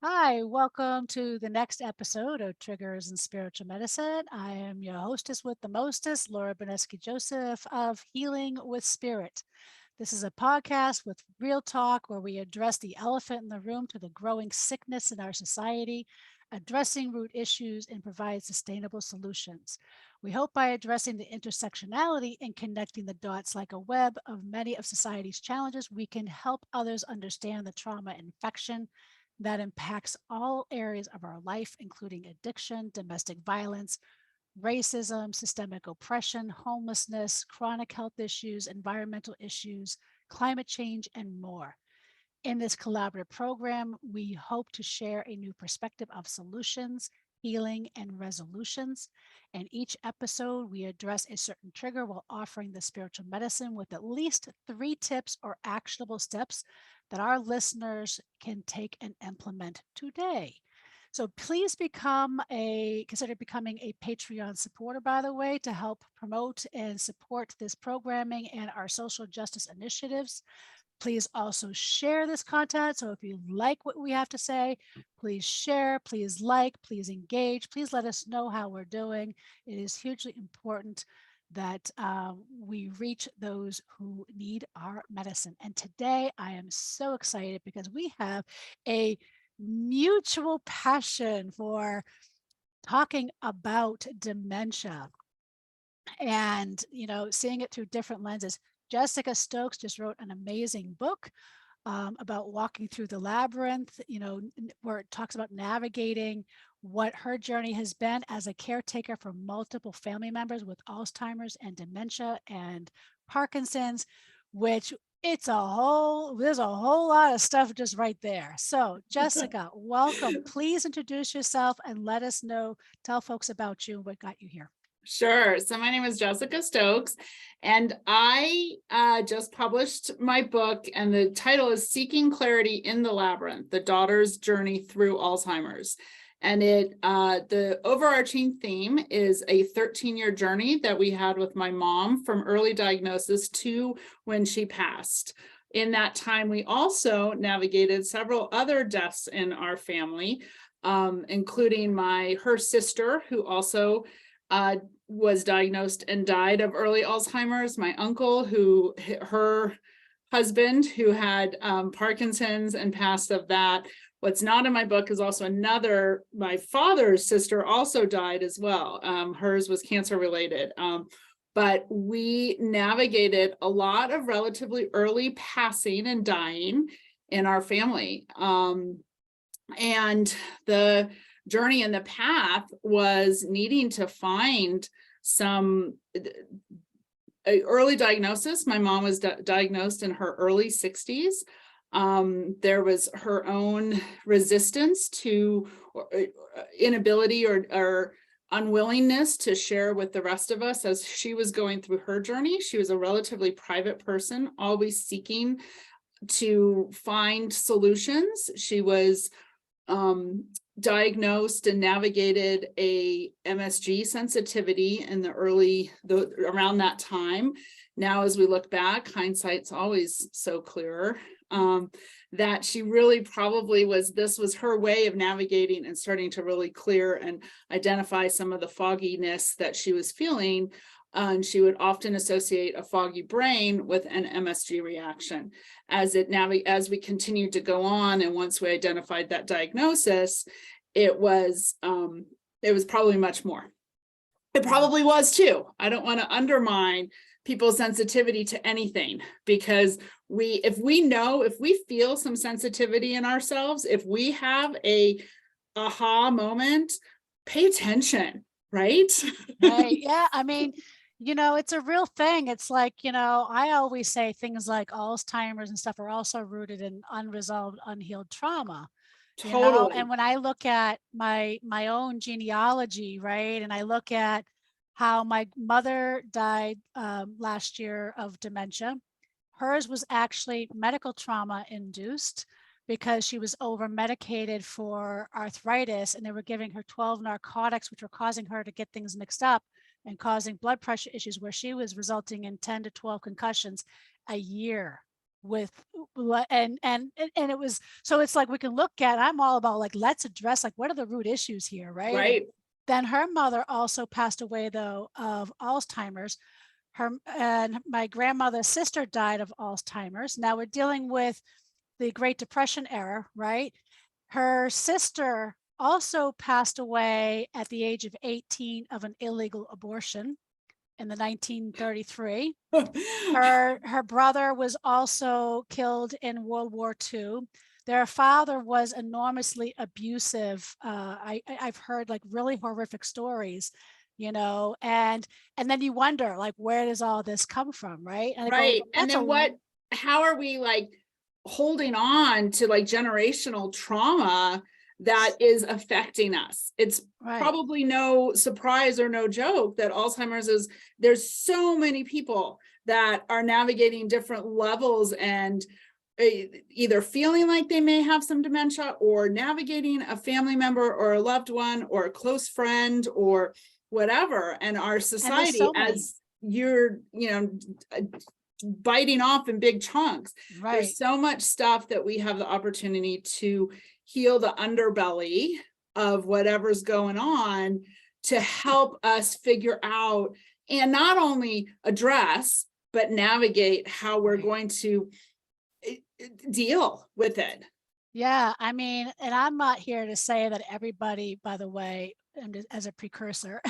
Hi, welcome to the next episode of Triggers in Spiritual Medicine. I am your hostess with the mostest, Laura Bonetzky-Joseph of Healing with Spirit. This is a podcast with real talk where we address the elephant in the room to the growing sickness in our society, addressing root issues, and provide sustainable solutions. We hope by addressing the intersectionality and connecting the dots like a web of many of society's challenges, we can help others understand the trauma and infection that impacts all areas of our life, including addiction, domestic violence, racism, systemic oppression, homelessness, chronic health issues, environmental issues, climate change, and more. In this collaborative program, we hope to share a new perspective of solutions, healing, and resolutions. In each episode, we address a certain trigger while offering the spiritual medicine with at least 3 tips or actionable steps that our listeners can take and implement today. So please consider becoming a Patreon supporter, by the way, to help promote and support this programming and our social justice initiatives. Please also share this content. So if you like what we have to say, please share, please like, please engage, please let us know how we're doing. It is hugely important that we reach those who need our medicine. And today I am so excited because we have a mutual passion for talking about dementia and seeing it through different lenses. Jessica Stokes just wrote an amazing book about walking through the labyrinth, where it talks about navigating what her journey has been as a caretaker for multiple family members with Alzheimer's and dementia and Parkinson's, which there's a whole lot of stuff just right there. So Jessica, welcome. Please introduce yourself and let us know, tell folks about you and what got you here. Sure. So my name is Jessica Stokes, and I just published my book, and the title is Seeking Clarity in the Labyrinth, The Daughter's Journey Through Alzheimer's. And the overarching theme is a 13-year journey that we had with my mom from early diagnosis to when she passed. In that time, we also navigated several other deaths in our family, including her sister, who also was diagnosed and died of early Alzheimer's, my uncle, her husband, who had Parkinson's and passed of that. What's not in my book is also my father's sister also died as well. Hers was cancer related. But we navigated a lot of relatively early passing and dying in our family. And the journey and the path was needing to find some early diagnosis. My mom was diagnosed in her early 60s. There was her own resistance to inability or unwillingness to share with the rest of us as she was going through her journey. She was a relatively private person, always seeking to find solutions. She was diagnosed and navigated a MSG sensitivity in around that time. Now, as we look back, hindsight's always so clearer, that she really probably this was her way of navigating and starting to really clear and identify some of the fogginess that she was feeling. And she would often associate a foggy brain with an MSG reaction. As we continued to go on, and once we identified that diagnosis, it was probably much more. It probably was too. I don't want to undermine people's sensitivity to anything, because if we feel some sensitivity in ourselves, if we have a aha moment, pay attention, right? Right. Yeah. I mean, it's a real thing. It's like, I always say things like Alzheimer's and stuff are also rooted in unresolved, unhealed trauma. Totally. And when I look at my own genealogy, right, and I look at how my mother died last year of dementia, hers was actually medical trauma induced because she was over medicated for arthritis, and they were giving her 12 narcotics, which were causing her to get things mixed up and causing blood pressure issues, where she was resulting in 10 to 12 concussions a year with and it was, so it's like we can look at, I'm all about like, let's address like what are the root issues here, right? Right. Then her mother also passed away though of Alzheimer's. And my grandmother's sister died of Alzheimer's. Now we're dealing with the Great Depression era, right? Her sister also passed away at the age of 18 of an illegal abortion in the 1933. Her brother was also killed in World War II. Their father was enormously abusive. I've heard like really horrific stories, and then you wonder like, where does all this come from, right? And I go, Right. And then how are we like holding on to like generational trauma that is affecting us? It's right. probably no surprise or no joke that Alzheimer's there's so many people that are navigating different levels and either feeling like they may have some dementia or navigating a family member or a loved one or a close friend or whatever. And our society, as you're, biting off in big chunks, right. There's so much stuff that we have the opportunity to heal the underbelly of whatever's going on to help us figure out and not only address, but navigate how we're going to deal with it. Yeah, I mean, and I'm not here to say that everybody, by the way, and as a precursor,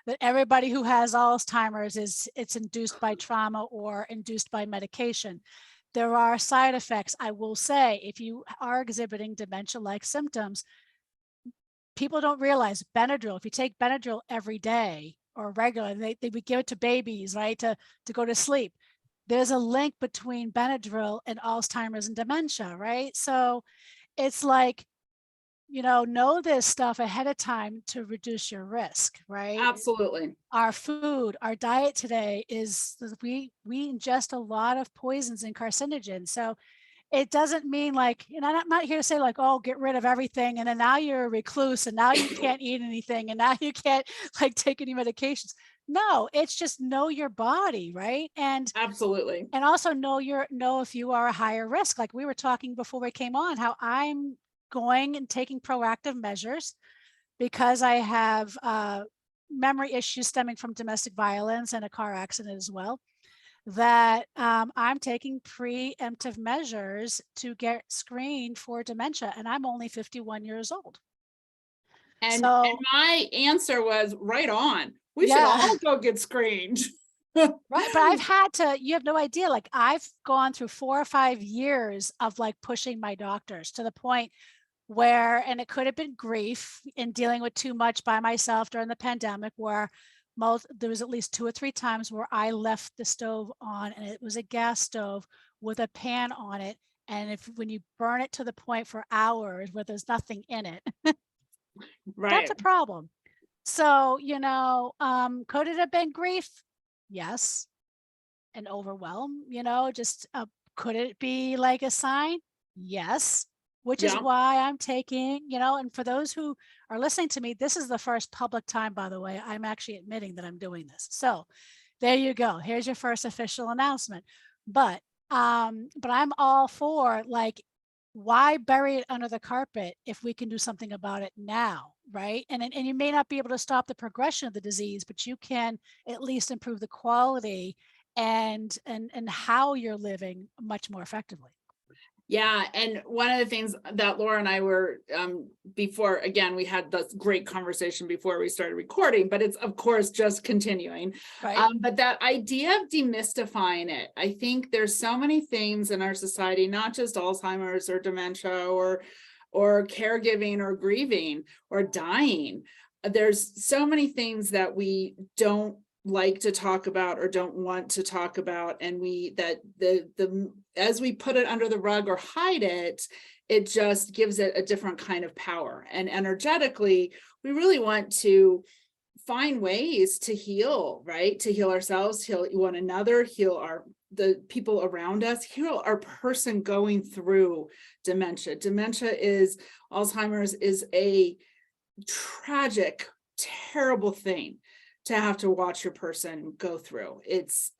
that everybody who has Alzheimer's it's induced by trauma or induced by medication. There are side effects. I will say, if you are exhibiting dementia-like symptoms, people don't realize Benadryl, if you take Benadryl every day or regularly, they would give it to babies, right, to go to sleep. There's a link between Benadryl and Alzheimer's and dementia, right? So it's like, know this stuff ahead of time to reduce your risk, right? Absolutely. Our food, our diet today is we ingest a lot of poisons and carcinogens. So it doesn't mean like, I'm not here to say like, oh, get rid of everything. And then now you're a recluse and now you can't eat anything and now you can't like take any medications. No, it's just know your body, right? And absolutely. And also know if you are a higher risk. Like we were talking before we came on, how I'm going and taking proactive measures because I have memory issues stemming from domestic violence and a car accident as well, that I'm taking preemptive measures to get screened for dementia, and I'm only 51 years old. And my answer was right on. We should all go get screened. Right. But I've had to, you have no idea, like I've gone through 4 or 5 years of like pushing my doctors to the point where, and it could have been grief in dealing with too much by myself during the pandemic, where there was at least 2 or 3 times where I left the stove on and it was a gas stove with a pan on it. And when you burn it to the point for hours where there's nothing in it, right, that's a problem. So, could it have been grief? Yes. And overwhelm, just could it be like a sign? Yes. Which is why I'm taking, and for those who are listening to me, this is the first public time, by the way, I'm actually admitting that I'm doing this. So there you go. Here's your first official announcement. But I'm all for like, why bury it under the carpet if we can do something about it now, right? And you may not be able to stop the progression of the disease, but you can at least improve the quality and how you're living much more effectively. Yeah. And one of the things that Laura and I were, before, again, we had this great conversation before we started recording, but it's of course just continuing. Right. But that idea of demystifying it, I think there's so many things in our society, not just Alzheimer's or dementia or caregiving or grieving or dying. There's so many things that we don't like to talk about or don't want to talk about, and as we put it under the rug or hide it, it just gives it a different kind of power. And energetically, we really want to find ways to heal, right? To heal ourselves, heal one another, heal the people around us, heal our person going through dementia. Alzheimer's is a tragic, terrible thing to have to watch your person go through. It's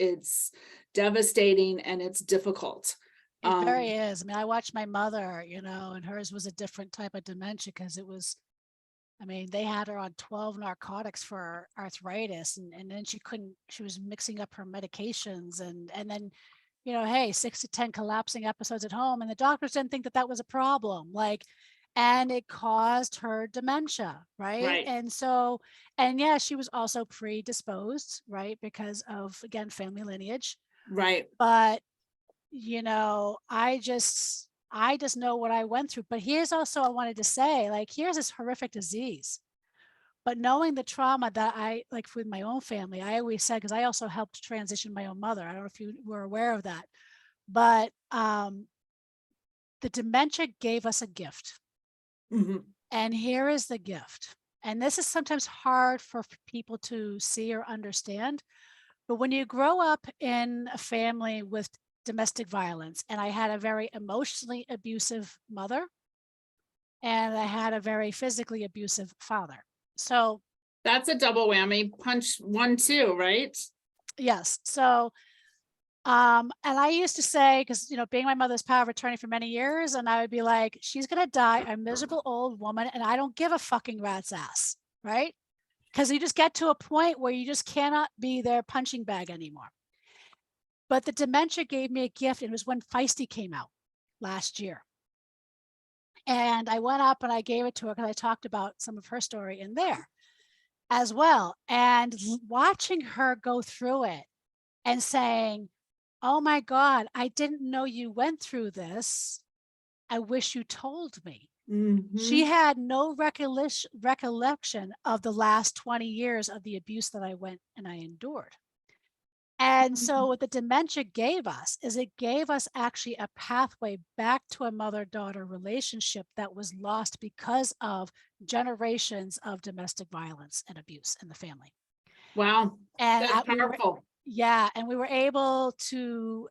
devastating and it's difficult. It very is. I mean, I watched my mother, and hers was a different type of dementia because they had her on 12 narcotics for arthritis, and then she was mixing up her medications, and then, hey, 6 to 10 collapsing episodes at home, and the doctors didn't think that was a problem. And it caused her dementia, right? Right. And yeah, she was also predisposed, right? Because of, again, family lineage. Right. But, I just know what I went through. But here's also, I wanted to say, here's this horrific disease. But knowing the trauma that I, with my own family, I always said, because I also helped transition my own mother. I don't know if you were aware of that. But the dementia gave us a gift. Mm-hmm. And here is the gift. And this is sometimes hard for people to see or understand. But when you grow up in a family with domestic violence, and I had a very emotionally abusive mother, and I had a very physically abusive father. So that's a double whammy, punch 1, 2, right? Yes. So and I used to say, because, being my mother's power of attorney for many years, and I would be like, she's going to die a miserable old woman, and I don't give a fucking rat's ass, right? Because you just get to a point where you just cannot be their punching bag anymore. But the dementia gave me a gift. It was when Feisty came out last year. And I went up and I gave it to her because I talked about some of her story in there as well. And watching her go through it and saying, oh my God, I didn't know you went through this. I wish you told me. Mm-hmm. She had no recollection of the last 20 years of the abuse that I went and I endured. And so what the dementia gave us is it gave us actually a pathway back to a mother-daughter relationship that was lost because of generations of domestic violence and abuse in the family. Wow. And that's powerful. and we were able to,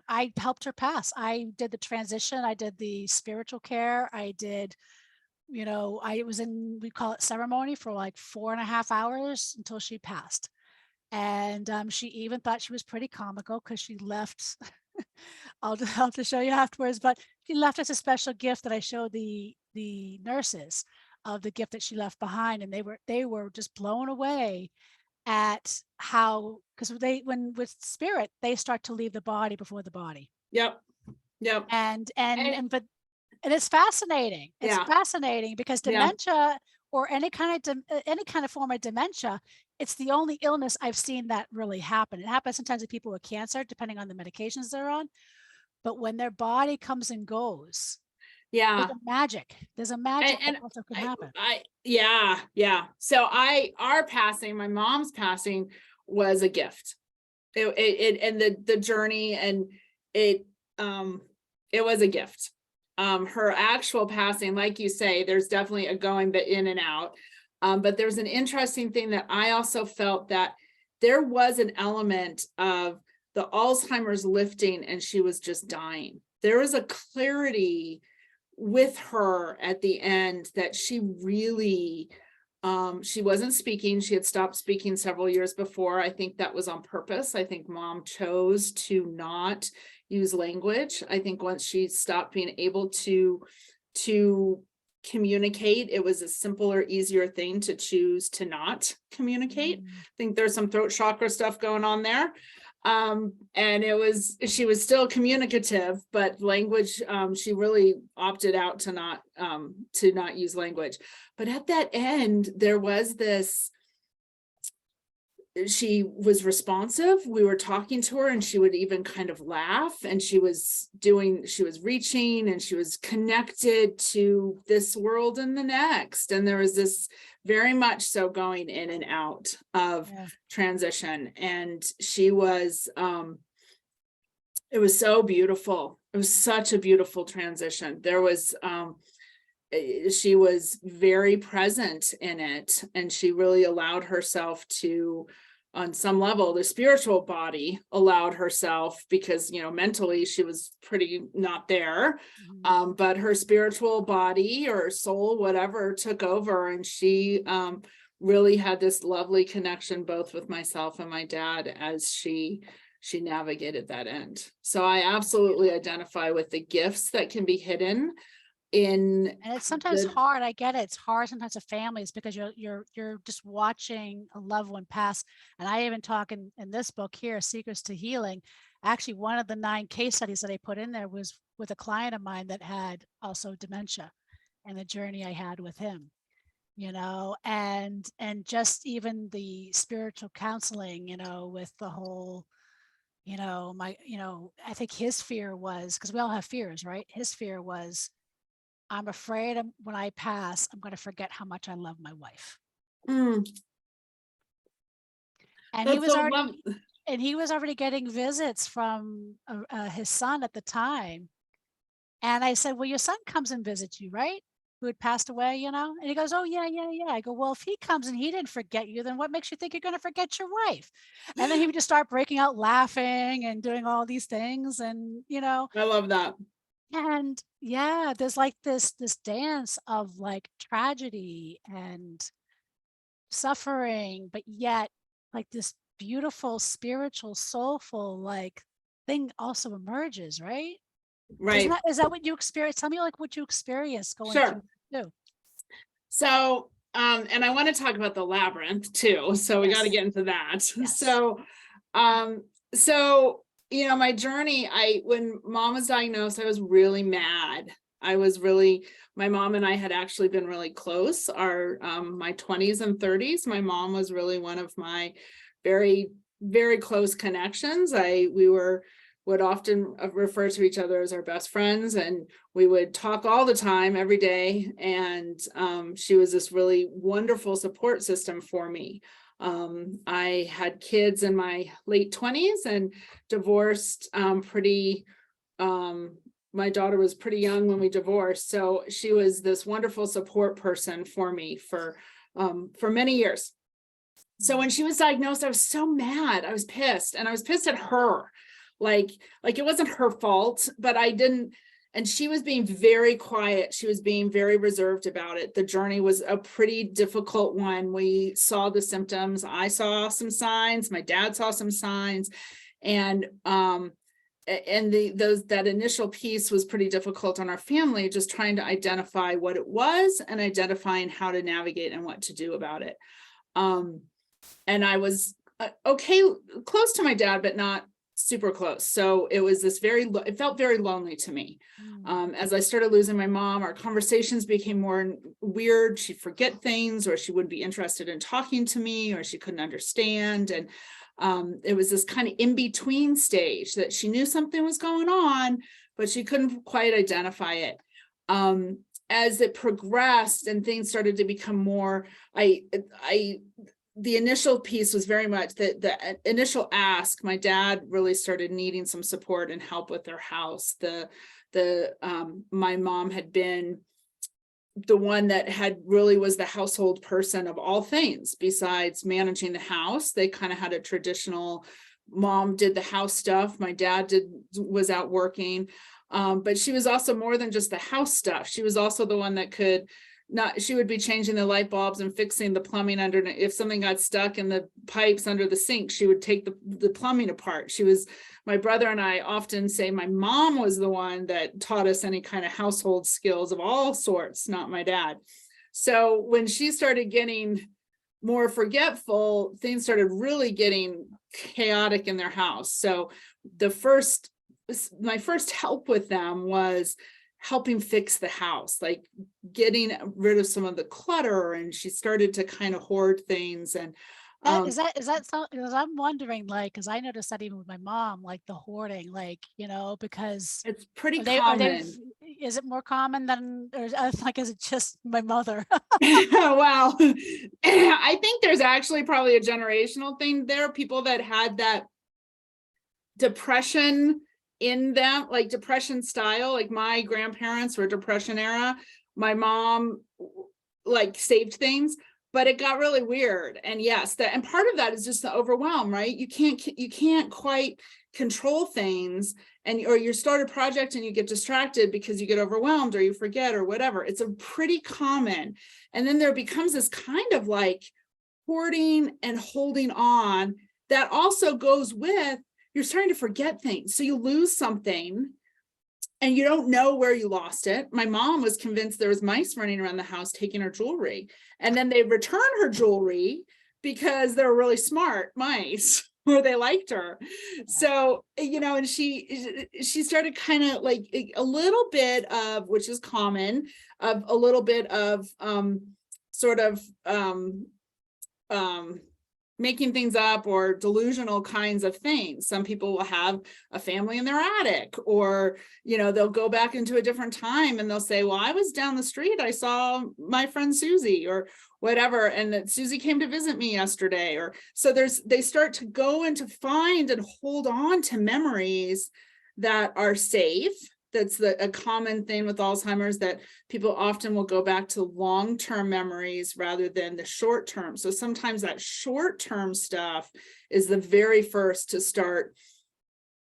I helped her pass. I did the transition. I did the spiritual care. I did, I was in, we call it ceremony, for 4.5 hours until she passed. And she even thought she was pretty comical because she left, I'll have to show you afterwards, but she left us a special gift that I showed the nurses of the gift that she left behind. And they were just blown away at how, because with spirit, they start to leave the body before the body. Yep. And it's fascinating. It's fascinating because dementia, or any kind of form of dementia, it's the only illness I've seen that really happen. It happens sometimes with people with cancer, depending on the medications they're on. But when their body comes and goes, there's a magic that also can happen. So my mom's passing was a gift. And the journey, and it was a gift. Her actual passing, like you say, there's definitely a going in and out. But there's an interesting thing that I also felt, that there was an element of the Alzheimer's lifting and she was just dying. There was a clarity with her at the end that she really, she wasn't speaking. She had stopped speaking several years before. I think that was on purpose. I think mom chose to not use language. I think once she stopped being able to communicate, it was a simpler, easier thing to choose to not communicate. I think there's some throat chakra stuff going on there. And she was still communicative, but language, she really opted out to not use language. But at that end, there was this, she was responsive. We were talking to her and she would even kind of laugh, and she was reaching, and she was connected to this world and the next. And there was this very much so going in and out of transition. And she was, it was so beautiful. It was such a beautiful transition. There was, she was very present in it, and she really allowed herself to, on some level, the spiritual body allowed herself, because mentally she was pretty not there, but her spiritual body or soul, whatever, took over, and she really had this lovely connection both with myself and my dad as she she navigated that end. So I absolutely identify with the gifts that can be hidden in. And it's sometimes hard. I get it. It's hard sometimes to families because you're just watching a loved one pass. And I even talk in this book here, Secrets to Healing. Actually, one of the 9 case studies that I put in there was with a client of mine that had also dementia, and the journey I had with him, and just even the spiritual counseling, with the whole, I think his fear was, because we all have fears, right? His fear was, I'm afraid when I pass, I'm going to forget how much I love my wife. Mm. And he was already getting visits from his son at the time. And I said, well, your son comes and visits you, right? Who had passed away, And he goes, oh, yeah. I go, well, if he comes and he didn't forget you, then what makes you think you're going to forget your wife? And then he would just start breaking out laughing and doing all these things. And, I love that. And yeah, there's like this dance of like tragedy and suffering, but yet like this beautiful, spiritual, soulful like thing also emerges, right? Right. Is that what you experience? Tell me like what you experienced going Sure. through too. So, and I want to talk about the labyrinth too. So we got to get into that. Yes. So, my journey, when mom was diagnosed, I was really mad. My mom and I had actually been really close. My 20s and 30s, my mom was really one of my very, very close connections. We would often refer to each other as our best friends, and we would talk all the time, every day. And she was this really wonderful support system for me. I had kids in my late 20s and divorced my daughter was pretty young when we divorced. So she was this wonderful support person for me for many years. So when she was diagnosed, I was so mad. I was pissed, and I was pissed at her. Like it wasn't her fault, but I didn't. And she was being very quiet. She was being very reserved about it. The journey was a pretty difficult one. We saw the symptoms. I saw some signs. My dad saw some signs, and that initial piece was pretty difficult on our family, just trying to identify what it was and identifying how to navigate and what to do about it. And I was okay, close to my dad, but not super close. So it was it felt very lonely to me. As I started losing my mom, our conversations became more weird. She'd forget things, or she wouldn't be interested in talking to me, or she couldn't understand. And it was this kind of in-between stage that she knew something was going on, but she couldn't quite identify it. As it progressed and things started to become more, the initial piece was very much the initial ask. My dad really started needing some support and help with their house. My mom had been the one that really was the household person of all things besides managing the house. They kind of had a traditional, mom did the house stuff. My dad was out working. But she was also more than just the house stuff. She was also the one that she would be changing the light bulbs and fixing the plumbing if something got stuck in the pipes under the sink, she would take the plumbing apart. My brother and I often say my mom was the one that taught us any kind of household skills of all sorts, not my dad. So when she started getting more forgetful, things started really getting chaotic in their house. So my first help with them was helping fix the house, like getting rid of some of the clutter. And she started to kind of hoard things. And is that so? Because I'm wondering, like, because I noticed that even with my mom, like the hoarding, like, because it's pretty common. Is it more common than, or like, is it just my mother? Well, I think there's actually probably a generational thing there. People that had that depression in them, like depression style, like my grandparents were depression era. My mom like saved things, but it got really weird. And yes, and part of that is just the overwhelm, right? You can't quite control things, or you start a project and you get distracted because you get overwhelmed or you forget or whatever. It's a pretty common. And then there becomes this kind of like hoarding and holding on that also goes with you're starting to forget things. So you lose something and you don't know where you lost it. My mom was convinced there was mice running around the house taking her jewelry. And then they returned her jewelry because they're really smart mice or they liked her. So, and she started kind of like a little bit of, which is common, of a little bit of making things up or delusional kinds of things. Some people will have a family in their attic, or, they'll go back into a different time and they'll say, well, I was down the street, I saw my friend Susie or whatever, and that Susie came to visit me yesterday. Or so they start to go and to find and hold on to memories that are safe. That's a common thing with Alzheimer's, that people often will go back to long-term memories rather than the short-term. So sometimes that short-term stuff is the very first to start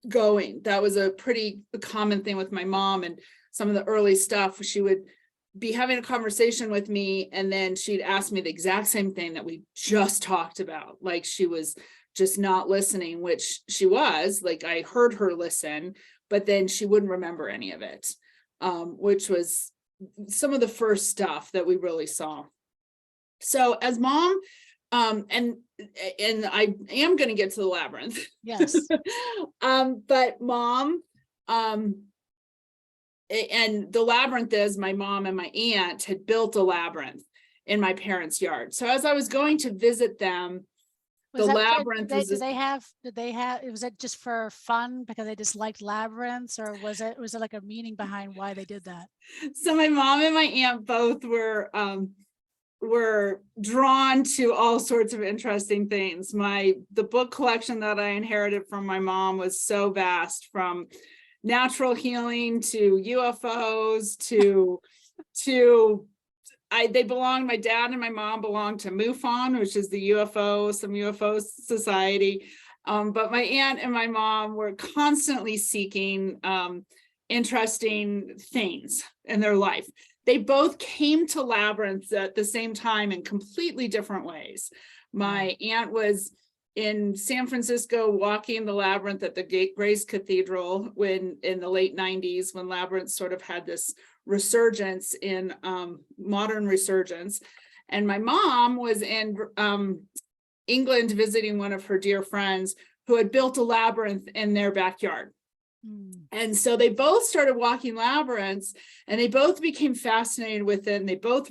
going. That was a pretty common thing with my mom, and some of the early stuff, she would be having a conversation with me and then she'd ask me the exact same thing that we just talked about. Like she was just not listening, which she was. Like I heard her listen, but then she wouldn't remember any of it, which was some of the first stuff that we really saw. So as mom, and I am going to get to the labyrinth. Yes. But mom, and the labyrinth is my mom and my aunt had built a labyrinth in my parents' yard. So as I was going to visit them, labyrinth was did they have, was it just for fun because they just liked labyrinths, or was it like a meaning behind why they did that? So my mom and my aunt both were drawn to all sorts of interesting things. The book collection that I inherited from my mom was so vast, from natural healing to UFOs my dad and my mom belonged to MUFON, which is the some UFO society. But my aunt and my mom were constantly seeking interesting things in their life. They both came to labyrinths at the same time in completely different ways. My aunt was in San Francisco walking the labyrinth at the Grace Cathedral in the late 90s, when labyrinths sort of had this resurgence in modern resurgence. And my mom was in England visiting one of her dear friends who had built a labyrinth in their backyard. And so they both started walking labyrinths and they both became fascinated with it. And they both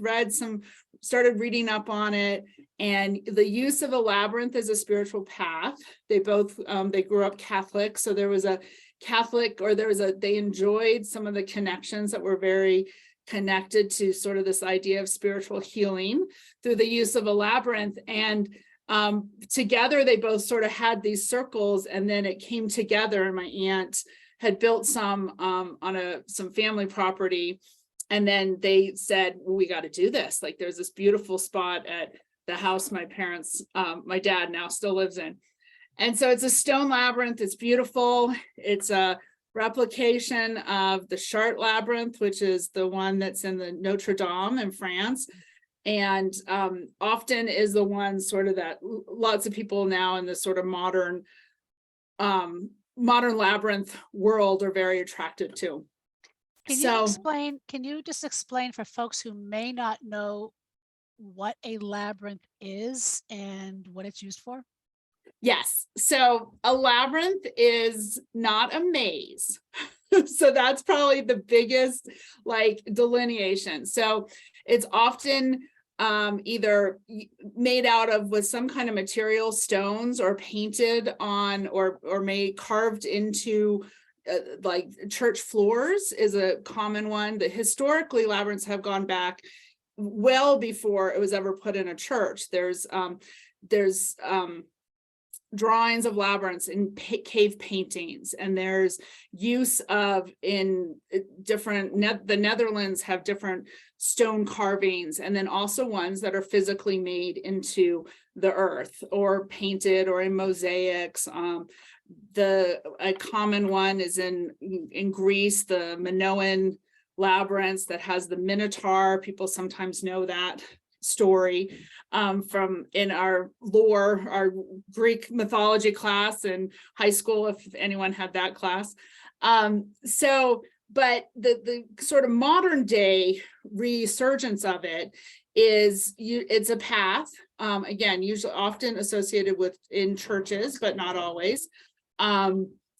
started reading up on it, and the use of a labyrinth as a spiritual path. They both, they grew up Catholic. So there was a Catholic, or they enjoyed some of the connections that were very connected to sort of this idea of spiritual healing through the use of a labyrinth. And together they both sort of had these circles, and then it came together, and my aunt had built some on some family property. And then they said, well, we got to do this. Like there's this beautiful spot at the house my dad now still lives in. And so it's a stone labyrinth. It's beautiful. It's a replication of the Chartres labyrinth, which is the one that's in the Notre Dame in France. And often is the one sort of that lots of people now in this sort of modern labyrinth world are very attracted to. Can you just explain for folks who may not know what a labyrinth is and what it's used for? Yes. So a labyrinth is not a maze. So that's probably the biggest delineation. So it's often either made out of with some kind of material, stones, or painted on, or made carved into church floors is a common one. That historically labyrinths have gone back well before it was ever put in a church. There's drawings of labyrinths in cave paintings, and there's use of in different the Netherlands have different stone carvings, and then also ones that are physically made into the earth or painted or in mosaics. A common one is in Greece, the Minoan labyrinth that has the Minotaur. People sometimes know that story from in our lore, our Greek mythology class in high school, if anyone had that class. But the sort of modern day resurgence of it is it's a path, again, usually often associated with in churches, but not always.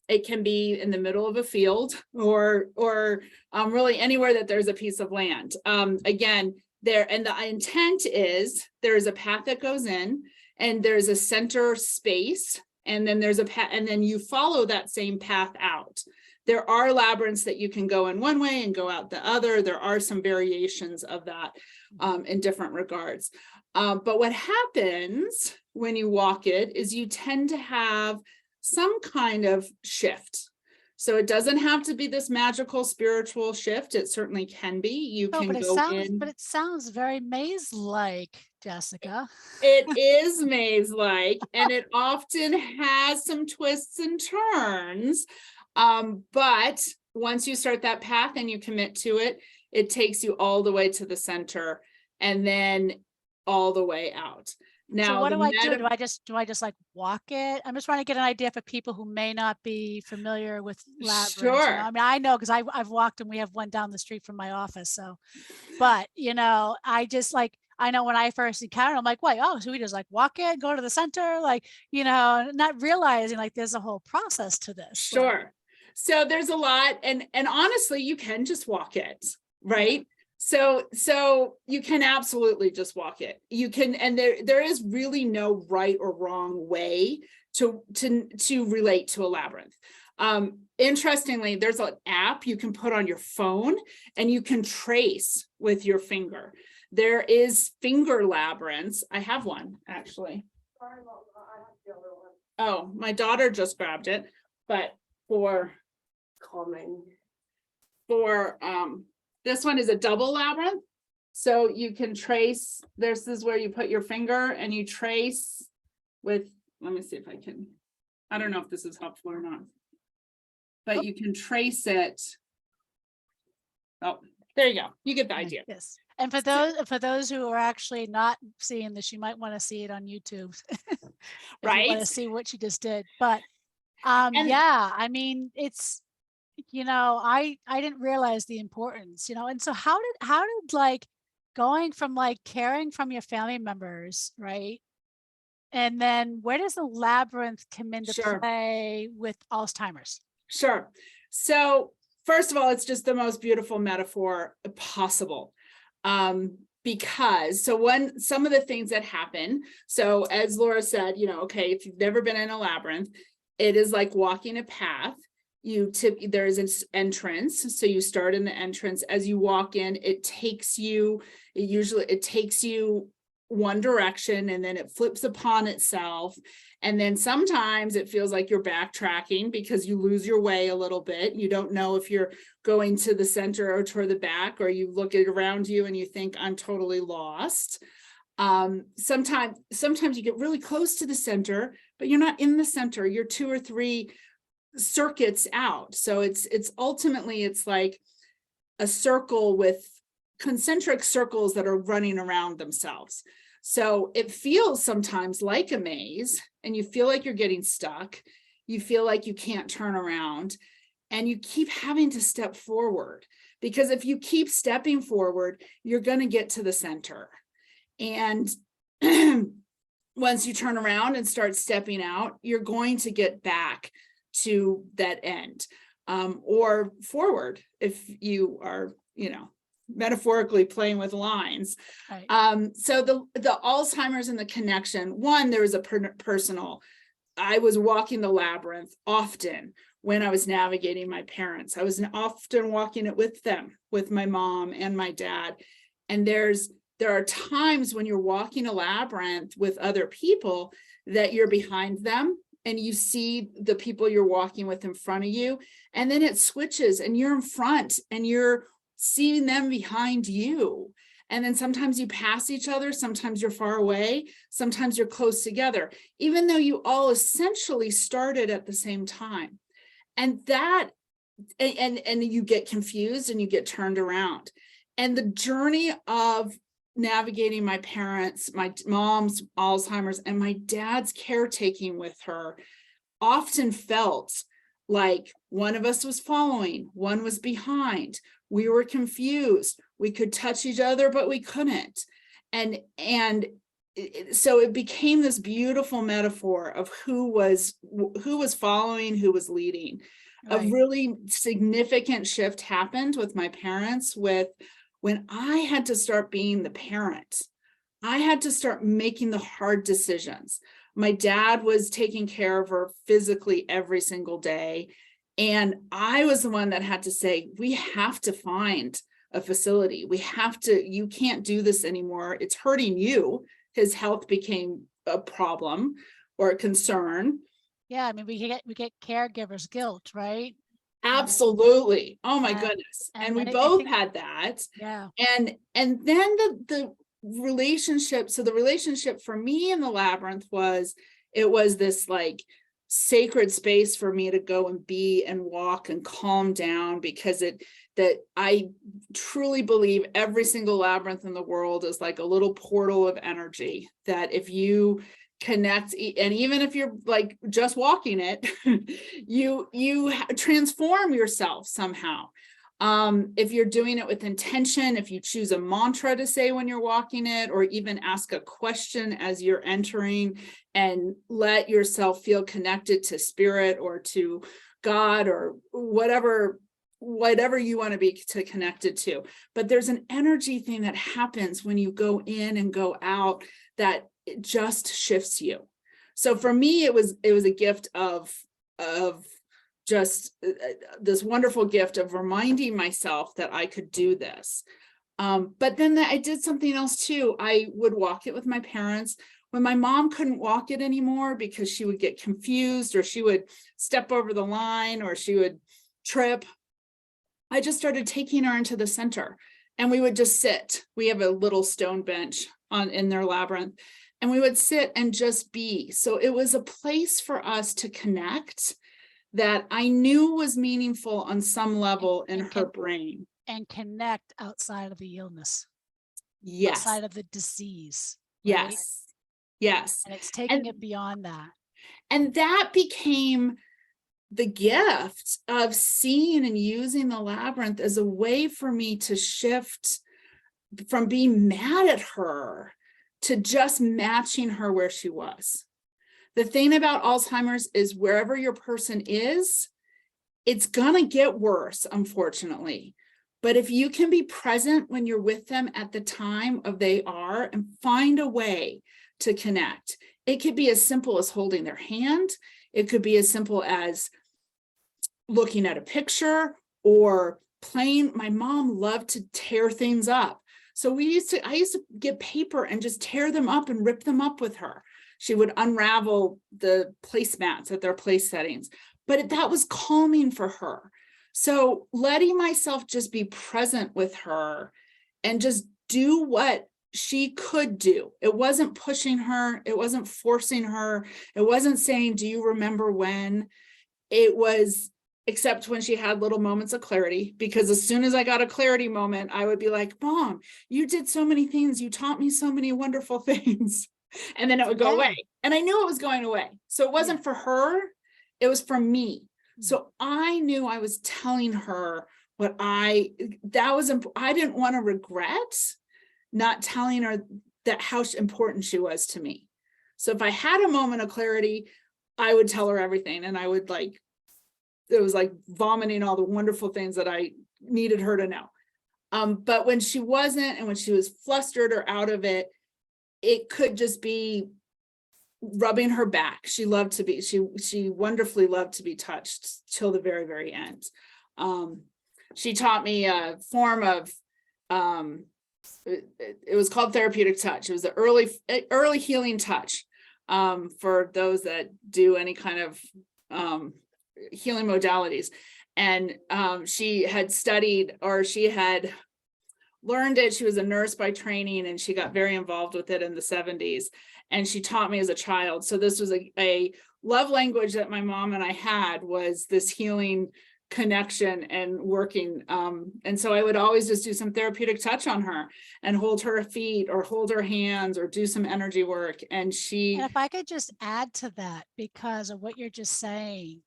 It can be in the middle of a field or really anywhere that there's a piece of land. Again, and the intent is there's a path that goes in and there's a center space, and then there's a path, and then you follow that same path out. There are labyrinths that you can go in one way and go out the other. There are some variations of that in different regards. But what happens when you walk it is you tend to have some kind of shift. So it doesn't have to be this magical spiritual shift. It certainly can be. You can go in. But it sounds very maze-like, Jessica. It is maze-like, and it often has some twists and turns. But once you start that path and you commit to it, it takes you all the way to the center and then all the way out. Now, so what do I do? Do I just like walk it? I'm just trying to get an idea for people who may not be familiar with labyrinths. Sure. You know? I mean, I know because I've walked and we have one down the street from my office. So, but I just like, I know when I first encountered, I'm like, wait, oh, so we just like walk it, go to the center, like, not realizing like there's a whole process to this. Sure. So there's a lot, and honestly, you can just walk it, right? So you can absolutely just walk it. You can, and there is really no right or wrong way to relate to a labyrinth. Interestingly, there's an app you can put on your phone and you can trace with your finger. There is finger labyrinths. I have one actually. Oh, my daughter just grabbed it, but for this one is a double labyrinth. So you can trace, this is where you put your finger and you trace with, let me see if I can, I don't know if this is helpful or not, but you can trace it. Oh, there you go. You get the idea. Yes. And for those who are actually not seeing this, you might want to see it on YouTube. Right. You want to see what she just did. But yeah, I mean, it's, I didn't realize the importance, and so how did like going from like caring from your family members, right? And then where does the labyrinth come into play with Alzheimer's? Sure. So first of all, it's just the most beautiful metaphor possible. Because some of the things that happen, so as Laura said, okay, if you've never been in a labyrinth, it is like walking a path. There is an entrance. So you start in the entrance. As you walk in, it takes you one direction and then it flips upon itself. And then sometimes it feels like you're backtracking because you lose your way a little bit. You don't know if you're going to the center or toward the back, or you look at around you and you think, I'm totally lost. Sometimes you get really close to the center, but you're not in the center. You're 2 or 3 circuits out. So it's ultimately like a circle with concentric circles that are running around themselves. So it feels sometimes like a maze, and you feel like you're getting stuck. You feel like you can't turn around, and you keep having to step forward, because if you keep stepping forward, you're going to get to the center. And once you turn around and start stepping out, you're going to get back to that end, or forward if you are, metaphorically playing with lines. Right. So the Alzheimer's and the connection, one, there was a personal, I was walking the labyrinth often when I was navigating my parents. I was often walking it with them, with my mom and my dad. And there are times when you're walking a labyrinth with other people that you're behind them and you see the people you're walking with in front of you, and then it switches and you're in front and you're seeing them behind you. And then sometimes you pass each other, sometimes you're far away, sometimes you're close together, even though you all essentially started at the same time. And you get confused and you get turned around. And the journey of navigating my parents, my mom's Alzheimer's, and my dad's caretaking with her, often felt like one of us was following, one was behind. We were confused. We could touch each other, but we couldn't. So it became this beautiful metaphor of who was following, who was leading. Right. A really significant shift happened with my parents when I had to start being the parent. I had to start making the hard decisions. My dad was taking care of her physically every single day. And I was the one that had to say, we have to find a facility. You can't do this anymore. It's hurting you. His health became a problem or a concern. Yeah, I mean, we get caregiver's guilt, right? Absolutely. Oh my goodness. And we both had that. Yeah. And then the relationship. So the relationship for me in the labyrinth was this like sacred space for me to go and be and walk and calm down, because that I truly believe every single labyrinth in the world is like a little portal of energy that if you connect, and even if you're like just walking it, you transform yourself somehow. If you're doing it with intention, if you choose a mantra to say when you're walking it, or even ask a question as you're entering and let yourself feel connected to spirit or to God or whatever you want to be connected to. But there's an energy thing that happens when you go in and go out that it just shifts you. So for me, it was a gift of just this wonderful gift of reminding myself that I could do this. But then I did something else too. I would walk it with my parents. When my mom couldn't walk it anymore because she would get confused, or she would step over the line, or she would trip, I just started taking her into the center, and we would just sit. We have a little stone bench in their labyrinth, and we would sit and just be. So it was a place for us to connect that I knew was meaningful on some level in her brain. And connect outside of the illness. Yes. Outside of the disease. Right? Yes. Yes. And it's taking it beyond that. And that became the gift of seeing and using the labyrinth as a way for me to shift from being mad at her to just matching her where she was. The thing about Alzheimer's is wherever your person is, it's gonna get worse, unfortunately. But if you can be present when you're with them at the time of they are, and find a way to connect. It could be as simple as holding their hand. It could be as simple as looking at a picture or playing. My mom loved to tear things up. So I used to get paper and just tear them up and rip them up with her. She would unravel the placemats at their place settings, but that was calming for her. So letting myself just be present with her and just do what she could do. It wasn't pushing her. It wasn't forcing her. It wasn't saying, do you remember when? It was, except when she had little moments of clarity, because as soon as I got a clarity moment, I would be like, Mom, you did so many things. You taught me so many wonderful things. And then it would go away. And I knew it was going away. So it wasn't for her. It was for me. So I knew I was telling her what I didn't want to regret not telling her that how important she was to me. So if I had a moment of clarity, I would tell her everything. And I would it was like vomiting all the wonderful things that I needed her to know. But when she wasn't, and when she was flustered or out of it, it could just be rubbing her back. She wonderfully loved to be touched till the very, very end. She taught me a form of, it was called Therapeutic Touch. It was the early healing touch for those that do any kind of healing modalities. And she had studied, or she had learned it. She was a nurse by training, and she got very involved with it in the 70s. And she taught me as a child. So this was a love language that my mom and I had, was this healing connection and working. And so I would always just do some therapeutic touch on her and hold her feet or hold her hands or do some energy work. And if I could just add to that, because of what you're just saying,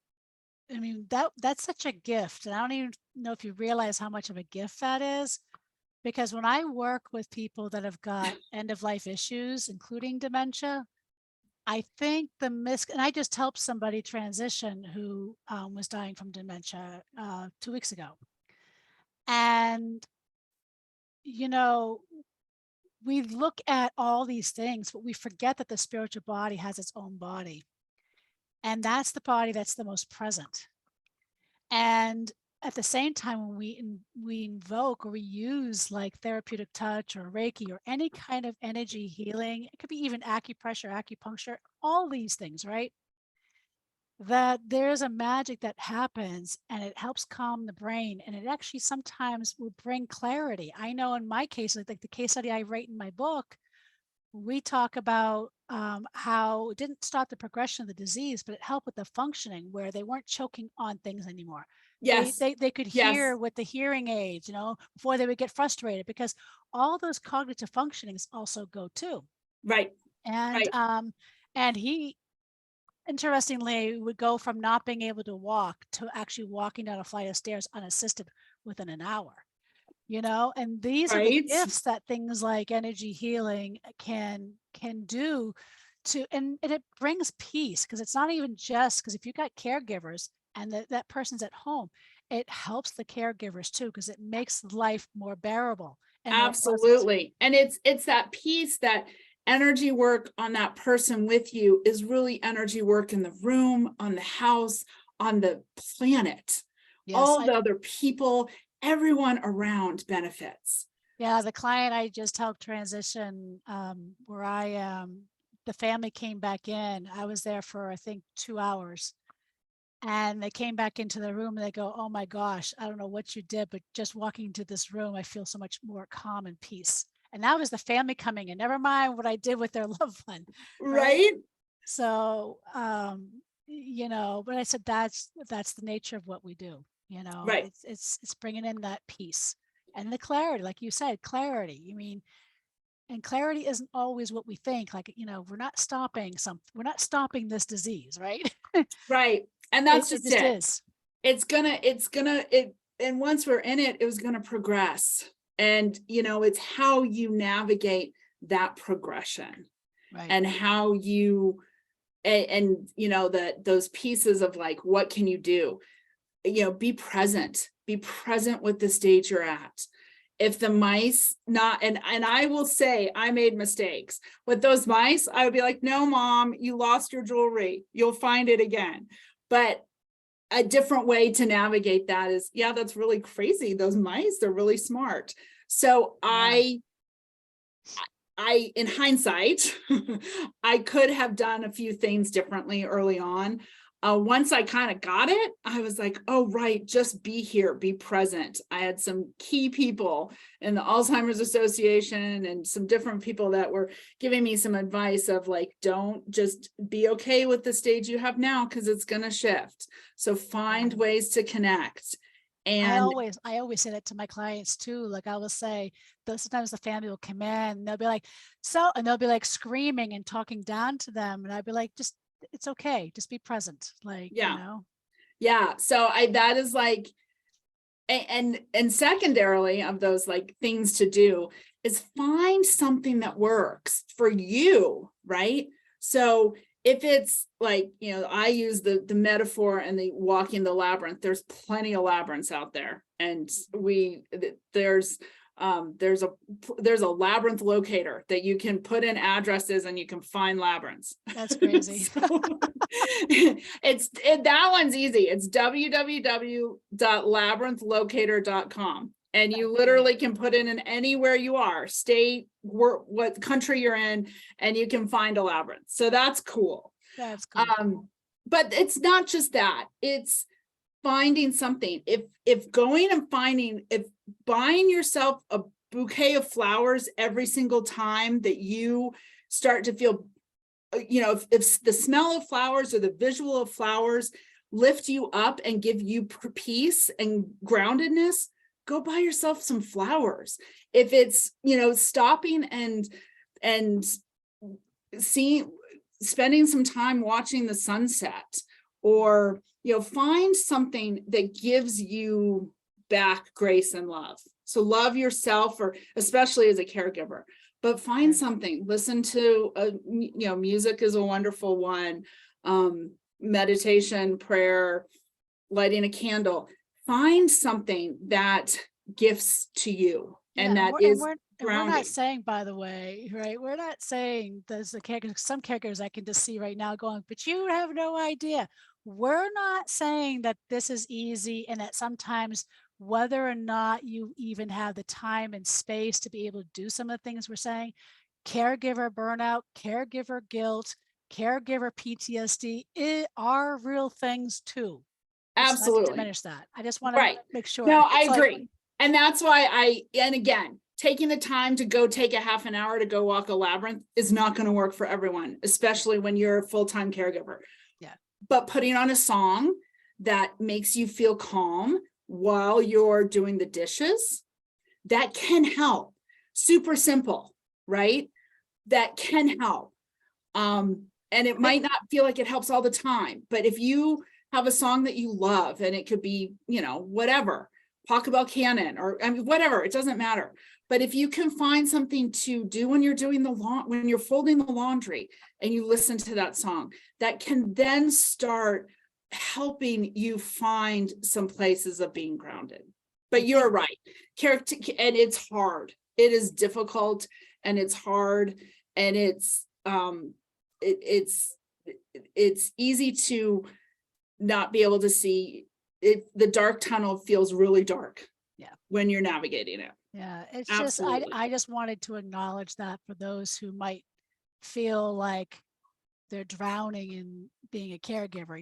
I mean, that's such a gift. And I don't even know if you realize how much of a gift that is. Because when I work with people that have got end of life issues, including dementia, I think and I just helped somebody transition who was dying from dementia 2 weeks ago. And, you know, we look at all these things, but we forget that the spiritual body has its own body. And that's the body that's the most present. And at the same time, when we invoke or we use like therapeutic touch or Reiki or any kind of energy healing, it could be even acupressure, acupuncture, all these things, right? That there's a magic that happens and it helps calm the brain, and it actually sometimes will bring clarity. I know in my case, like the case study I write in my book, we talk about how it didn't stop the progression of the disease, but it helped with the functioning where they weren't choking on things anymore. yes, They could yes, hear with the hearing aids, before they would get frustrated, because all those cognitive functionings also go too. right, And right, and he interestingly would go from not being able to walk to actually walking down a flight of stairs unassisted within an hour. And these are the right, gifts that things like energy healing can do and it brings peace, because it's not even just because if you've got caregivers and that person's at home, it helps the caregivers too, because it makes life more bearable and more pleasant. absolutely. And it's that piece that energy work on that person with you is really energy work in the room, on the house, on the planet, Yes, all the other people, everyone around benefits. yeah, the client I just helped transition, where the family came back in. I was there for, I think, 2 hours. And they came back into the room and they go, "Oh my gosh, I don't know what you did, but just walking into this room, I feel so much more calm and peace." And that was the family coming in, never mind what I did with their loved one, right? Right, So, but I said that's the nature of what we do. right, It's bringing in that peace and the clarity, like you said, clarity. And clarity isn't always what we think. Like, we're not stopping this disease, right? right. And that's It just just it. is. And once we're in it, it was going to progress. And, it's how you navigate that progression Right. and how you, and that those pieces of like, what can you do? Be present with the stage you're at. If the mice and I will say I made mistakes with those mice, I would be like, no, mom, you lost your jewelry. You'll find it again. But a different way to navigate that is, yeah, that's really crazy. Those mice, they're really smart. So Yeah. I, in hindsight, I could have done a few things differently early on. Once I kind of got it, I was like, oh, right, just be here, be present. I had some key people in the Alzheimer's Association and some different people that were giving me some advice of like, don't just be okay with the stage you have now because it's going to shift. So find ways to connect. I And always say that to my clients too. Like I will say, sometimes the family will come in and they'll be like, and they'll be like screaming and talking down to them. And I'd be like, it's okay. Just be present. Like, yeah. So that is like, and secondarily of those like things to do is find something that works for you, right? So if it's like, I use the metaphor and the walking the labyrinth, there's plenty of labyrinths out there. And there's a labyrinth locator that you can put in addresses and you can find labyrinths. That's crazy. That one's easy. It's www.labyrinthlocator.com. And you literally can put in anywhere you are, state, what country you're in, and you can find a labyrinth. So that's cool. That's cool. But it's not just that. It's finding something. If buying yourself a bouquet of flowers every single time that you start to feel, if the smell of flowers or the visual of flowers lift you up and give you peace and groundedness, go buy yourself some flowers. If it's, stopping and spending some time watching the sunset, or, find something that gives you back grace and love. So love yourself, or especially as a caregiver, but find something, listen to, music is a wonderful one. Meditation, prayer, lighting a candle, find something that gifts to you. And that is we're not saying, by the way, right? We're not saying there's some caregivers I can just see right now going, but you have no idea. We're not saying that this is easy, and that sometimes whether or not you even have the time and space to be able to do some of the things we're saying, caregiver burnout, caregiver guilt, caregiver PTSD are real things too. Absolutely. Not to diminish that. I just want to make sure. No, I agree. And that's why and again, taking the time to go take a half an hour to go walk a labyrinth is not going to work for everyone, especially when you're a full-time caregiver. Yeah. But putting on a song that makes you feel calm while you're doing the dishes, that can help. Super simple, right? That can help. And it might not feel like it helps all the time, but if you have a song that you love, and it could be, whatever, Pachelbel Canon, or whatever, it doesn't matter. But if you can find something to do when you're doing when you're folding the laundry, and you listen to that song, that can then start helping you find some places of being grounded. But you're right, character, and it's hard. It is difficult, and it's hard, and it's easy to not be able to see it. The dark tunnel feels really dark when you're navigating it. It's Absolutely. I just wanted to acknowledge that for those who might feel like they're drowning in being a caregiver,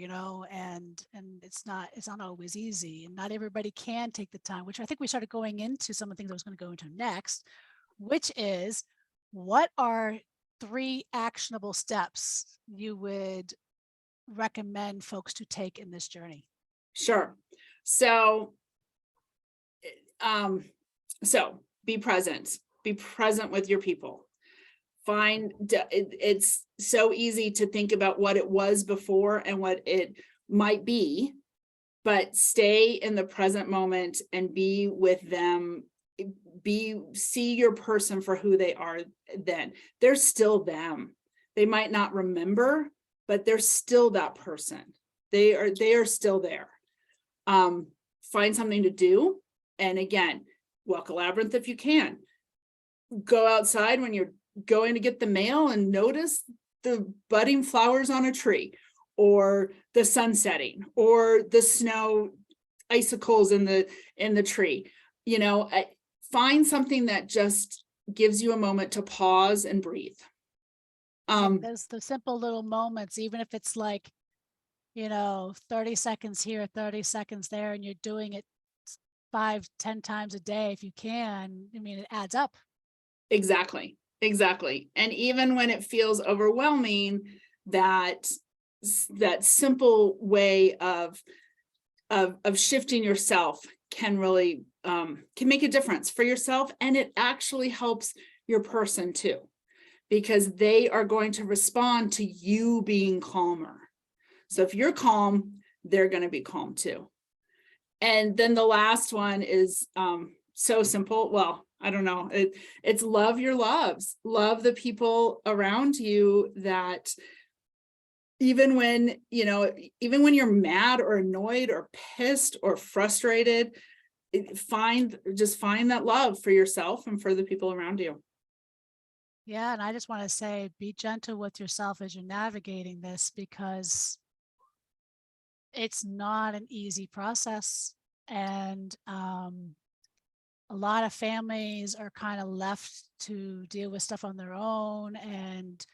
and it's not always easy, and not everybody can take the time, which I think we started going into some of the things I was going to go into next, which is, what are 3 actionable steps you would recommend folks to take in this journey? Sure. So be present with your people. It's so easy to think about what it was before and what it might be, but stay in the present moment and be with them. See your person for who they are. Then they're still them. They might not remember, but they're still that person. They are still there. Find something to do. And again, walk a labyrinth if you can. Go outside when you're going to get the mail and notice the budding flowers on a tree, or the sun setting, or the snow icicles in the tree. Find something that just gives you a moment to pause and breathe. There's the simple little moments, even if it's like, 30 seconds here, 30 seconds there, and you're doing it 5-10 times a day if you can. It adds up. Exactly. And even when it feels overwhelming, that simple way of shifting yourself can really can make a difference for yourself, and it actually helps your person too, because they are going to respond to you being calmer. So if you're calm, they're going to be calm too. And then the last one is so simple. Well, I don't know. It's love your loves. Love the people around you, that even when you're mad or annoyed or pissed or frustrated, find that love for yourself and for the people around you. Yeah. And I just want to say, be gentle with yourself as you're navigating this, because it's not an easy process. And a lot of families are kind of left to deal with stuff on their own, and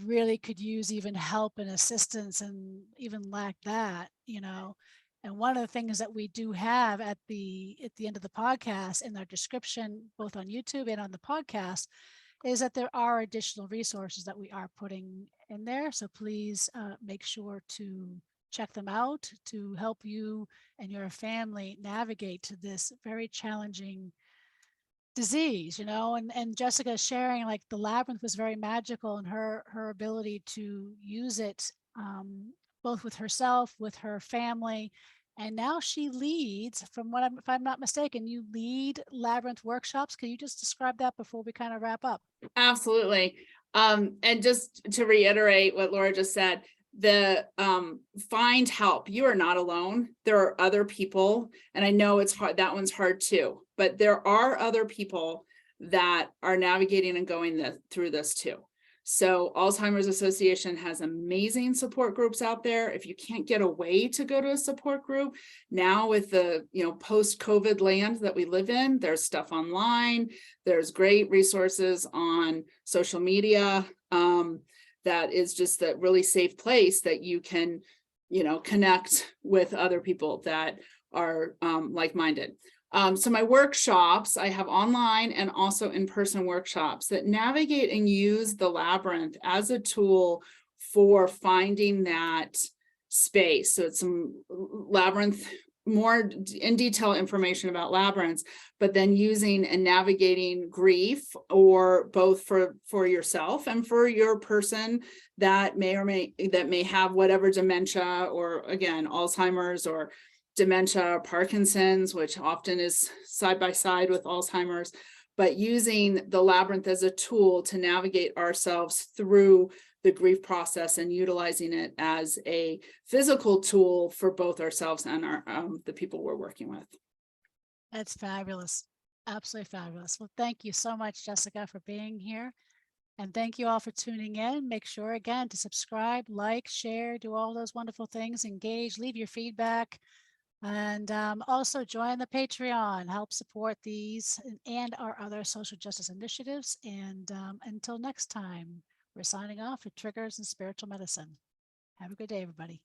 really could use even help and assistance, and even lack that, And one of the things that we do have at the end of the podcast, in our description, both on YouTube and on the podcast, is that there are additional resources that we are putting in there. So please make sure to check them out to help you and your family navigate this very challenging disease, and Jessica sharing like the labyrinth was very magical in her ability to use it, both with herself, with her family. And now she leads, if I'm not mistaken, you lead labyrinth workshops. Can you just describe that before we kind of wrap up? Absolutely. And just to reiterate what Laura just said, the find help. You are not alone. There are other people, and I know it's hard. That one's hard too, but there are other people that are navigating and going through this too. So Alzheimer's Association has amazing support groups out there. If you can't get away to go to a support group, now with the post-COVID land that we live in, there's stuff online. There's great resources on social media. That is just a really safe place that you can, connect with other people that are like-minded. So my workshops, I have online and also in-person workshops that navigate and use the labyrinth as a tool for finding that space. So it's some labyrinth, more in detail information about labyrinths, but then using and navigating grief, or both for yourself and for your person that may have whatever dementia, or again, Alzheimer's or dementia, Parkinson's, which often is side by side with Alzheimer's, but using the labyrinth as a tool to navigate ourselves through the grief process and utilizing it as a physical tool for both ourselves and the people we're working with. That's fabulous. Absolutely fabulous. Well, thank you so much, Jessica, for being here. And thank you all for tuning in. Make sure, again, to subscribe, like, share, do all those wonderful things, engage, leave your feedback. And also join the Patreon, help support these and our other social justice initiatives. And until next time, we're signing off for Triggers and Spiritual Medicine. Have a good day, everybody.